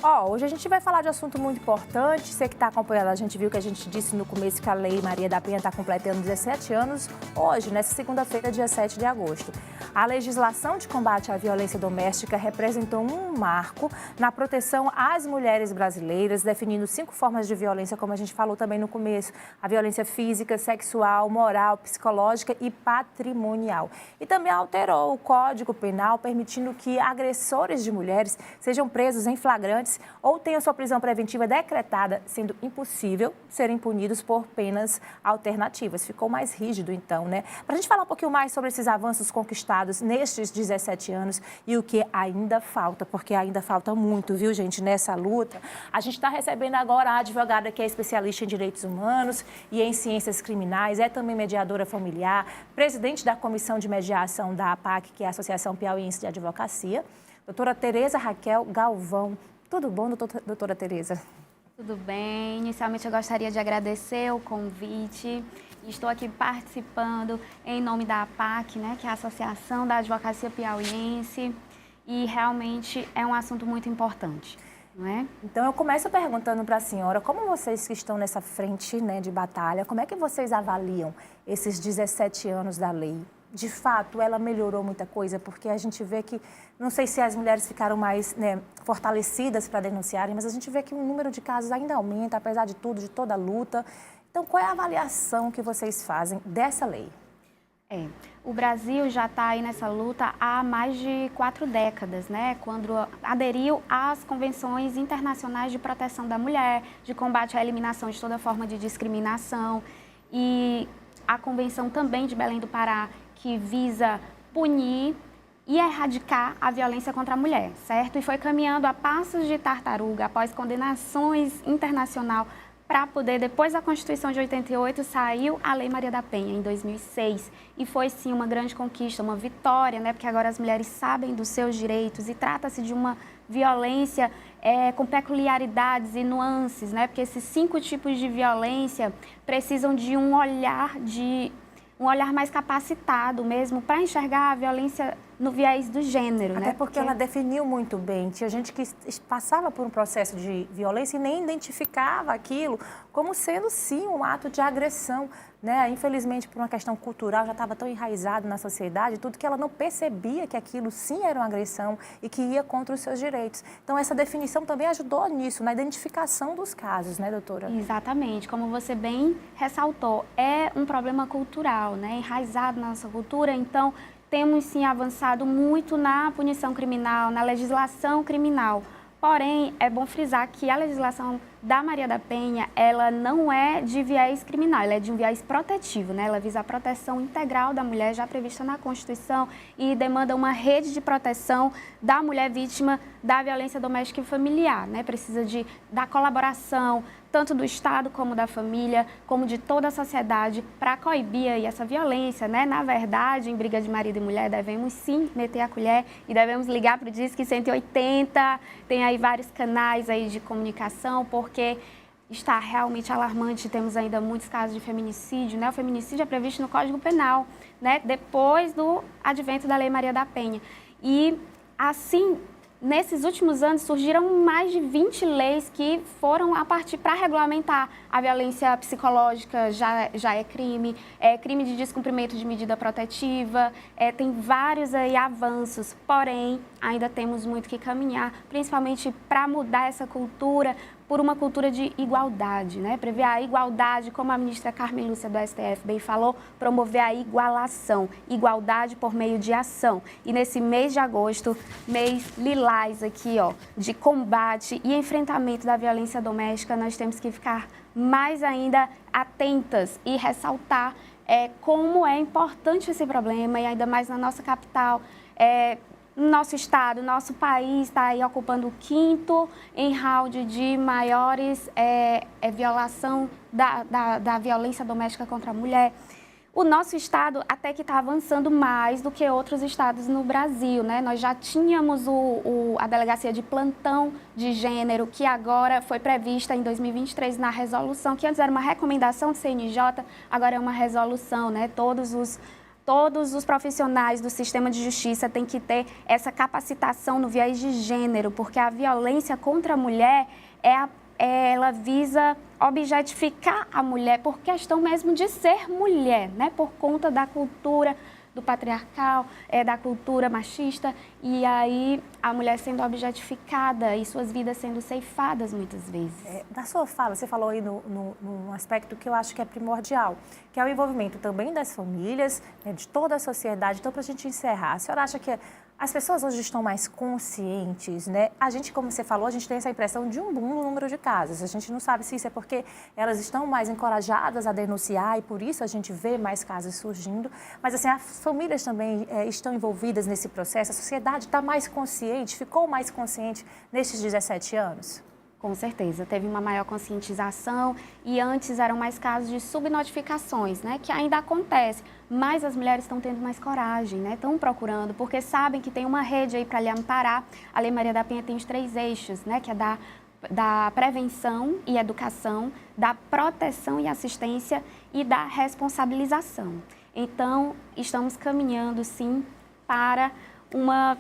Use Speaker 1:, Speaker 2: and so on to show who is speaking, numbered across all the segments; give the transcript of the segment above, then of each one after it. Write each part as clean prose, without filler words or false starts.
Speaker 1: Hoje a gente vai falar de um assunto muito importante. Você que está acompanhando, a gente viu que a gente disse no começo que a Lei Maria da Penha está completando 17 anos hoje, nessa segunda-feira, dia 7 de agosto. A legislação de combate à violência doméstica representou um marco na proteção às mulheres brasileiras, definindo 5 formas de violência, como a gente falou também no começo: a violência física, sexual, moral, psicológica e patrimonial. E também alterou o Código Penal, permitindo que agressores de mulheres sejam presos em flagrantes ou tenham sua prisão preventiva decretada, sendo impossível serem punidos por penas alternativas. Ficou mais rígido, então, né? Para a gente falar um pouquinho mais sobre esses avanços conquistados nestes 17 anos e o que ainda falta, porque ainda falta muito, viu, gente, nessa luta. A gente está recebendo agora a advogada que é especialista em direitos humanos e em ciências criminais, é também mediadora familiar, presidente da Comissão de Mediação da APAC, que é a Associação Piauiense de Advocacia, doutora Tereza Raquel Galvão. Tudo bom, doutora Tereza?
Speaker 2: Tudo bem. Inicialmente, eu gostaria de agradecer o convite. Estou aqui participando em nome da APAC, né, que é a Associação da Advocacia Piauiense, e realmente é um assunto muito importante, não é?
Speaker 1: Então, eu começo perguntando para a senhora, como vocês que estão nessa frente, né, de batalha, como é que vocês avaliam esses 17 anos da lei? De fato, ela melhorou muita coisa, porque a gente vê que, não sei se as mulheres ficaram mais, né, fortalecidas para denunciarem, mas a gente vê que o número de casos ainda aumenta, apesar de tudo, de toda a luta. Então, qual é a avaliação que vocês fazem dessa lei?
Speaker 2: O Brasil já está aí nessa luta há mais de 4 décadas, né? Quando aderiu às convenções internacionais de proteção da mulher, de combate à eliminação de toda forma de discriminação, e a Convenção também de Belém do Pará, que visa punir e erradicar a violência contra a mulher, certo? E foi caminhando a passos de tartaruga, após condenações internacionais, para poder, depois da Constituição de 88, saiu a Lei Maria da Penha, em 2006. E foi, sim, uma grande conquista, uma vitória, né? Porque agora as mulheres sabem dos seus direitos e trata-se de uma violência com peculiaridades e nuances, né? Porque esses 5 tipos de violência precisam de um olhar mais capacitado mesmo para enxergar a violência no viés do gênero,
Speaker 1: Até
Speaker 2: né?
Speaker 1: porque ela definiu muito bem. Tinha gente que passava por um processo de violência e nem identificava aquilo como sendo, sim, um ato de agressão, né? Infelizmente, por uma questão cultural, já estava tão enraizado na sociedade, tudo que ela não percebia que aquilo, sim, era uma agressão e que ia contra os seus direitos. Então, essa definição também ajudou nisso, na identificação dos casos, né, doutora?
Speaker 2: Exatamente. Como você bem ressaltou, é um problema cultural, né? Enraizado na nossa cultura, então temos sim avançado muito na punição criminal, na legislação criminal. Porém, é bom frisar que a legislação da Maria da Penha, ela não é de viés criminal, ela é de um viés protetivo, né? Ela visa a proteção integral da mulher, já prevista na Constituição, e demanda uma rede de proteção da mulher vítima da violência doméstica e familiar, né? Precisa da colaboração, tanto do Estado como da família, como de toda a sociedade, para coibir aí essa violência, né? Na verdade, em briga de marido e mulher, devemos sim meter a colher e devemos ligar para o Disque 180, tem aí vários canais aí de comunicação, porque está realmente alarmante, temos ainda muitos casos de feminicídio, né? O feminicídio é previsto no Código Penal, né? Depois do advento da Lei Maria da Penha. E, assim, nesses últimos anos surgiram mais de 20 leis que foram a partir para regulamentar a violência psicológica, já é crime de descumprimento de medida protetiva, tem vários aí avanços, porém ainda temos muito que caminhar, principalmente para mudar essa cultura por uma cultura de igualdade, né? Prever a igualdade, como a ministra Carmen Lúcia do STF bem falou, promover a igualação, igualdade por meio de ação. E nesse mês de agosto, mês lilás aqui, ó, de combate e enfrentamento da violência doméstica, nós temos que ficar mais ainda atentas e ressaltar como é importante esse problema, e ainda mais na nossa capital. Nosso estado, nosso país está aí ocupando o 5º em round de maiores violação da violência doméstica contra a mulher. O nosso estado até que está avançando mais do que outros estados no Brasil, né? Nós já tínhamos a delegacia de plantão de gênero, que agora foi prevista em 2023 na resolução, que antes era uma recomendação do CNJ, agora é uma resolução, né? Todos Todos os profissionais do sistema de justiça têm que ter essa capacitação no viés de gênero, porque a violência contra a mulher ela visa objetificar a mulher por questão mesmo de ser mulher, né? Por conta da cultura do patriarcal, da cultura machista, e aí a mulher sendo objetificada e suas vidas sendo ceifadas muitas vezes.
Speaker 1: Na sua fala, você falou aí num aspecto que eu acho que é primordial, que é o envolvimento também das famílias, né, de toda a sociedade. Então, para a gente encerrar, a senhora acha que as pessoas hoje estão mais conscientes, né? A gente, como você falou, a gente tem essa impressão de um boom no número de casos. A gente não sabe se isso é porque elas estão mais encorajadas a denunciar e por isso a gente vê mais casos surgindo. Mas, assim, as famílias também estão envolvidas nesse processo. A sociedade está mais consciente, ficou mais consciente nesses 17 anos?
Speaker 2: Com certeza, teve uma maior conscientização e antes eram mais casos de subnotificações, né, que ainda acontece, mas as mulheres estão tendo mais coragem, né, estão procurando, porque sabem que tem uma rede aí para lhe amparar. A Lei Maria da Penha tem os 3 eixos, né, que é da prevenção e educação, da proteção e assistência e da responsabilização. Então, estamos caminhando, sim, para uma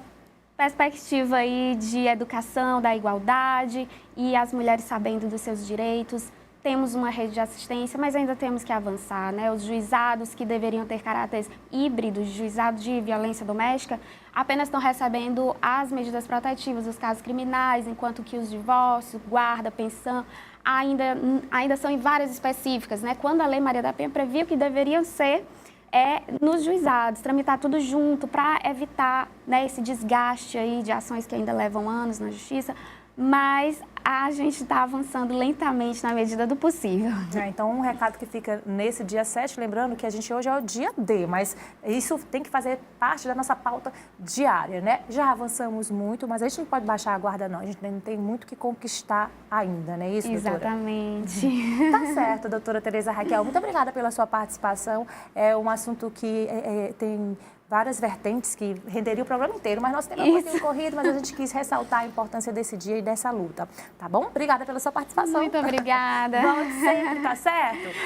Speaker 2: perspectiva aí de educação, da igualdade e as mulheres sabendo dos seus direitos. Temos uma rede de assistência, mas ainda temos que avançar, né? Os juizados que deveriam ter caráteres híbridos, juizados de violência doméstica, apenas estão recebendo as medidas protetivas dos casos criminais, enquanto que os divórcios, guarda, pensão, ainda são em várias específicas, né? Quando a Lei Maria da Penha previu que deveriam ser nos juizados, tramitar tudo junto para evitar, né, esse desgaste aí de ações que ainda levam anos na justiça, mas a gente está avançando lentamente na medida do possível.
Speaker 1: Então, um recado que fica nesse dia 7, lembrando que a gente hoje é o dia D, mas isso tem que fazer parte da nossa pauta diária, né? Já avançamos muito, mas a gente não pode baixar a guarda, não. A gente ainda tem muito que conquistar ainda, não é isso, doutora?
Speaker 2: Exatamente.
Speaker 1: Tá certo, doutora Tereza Raquel. Muito obrigada pela sua participação. É um assunto que tem várias vertentes que renderia o programa inteiro, mas nosso tempo é um pouquinho corrido, mas a gente quis ressaltar a importância desse dia e dessa luta, tá bom? Obrigada pela sua participação.
Speaker 2: Muito obrigada.
Speaker 1: Volte sempre, tá certo?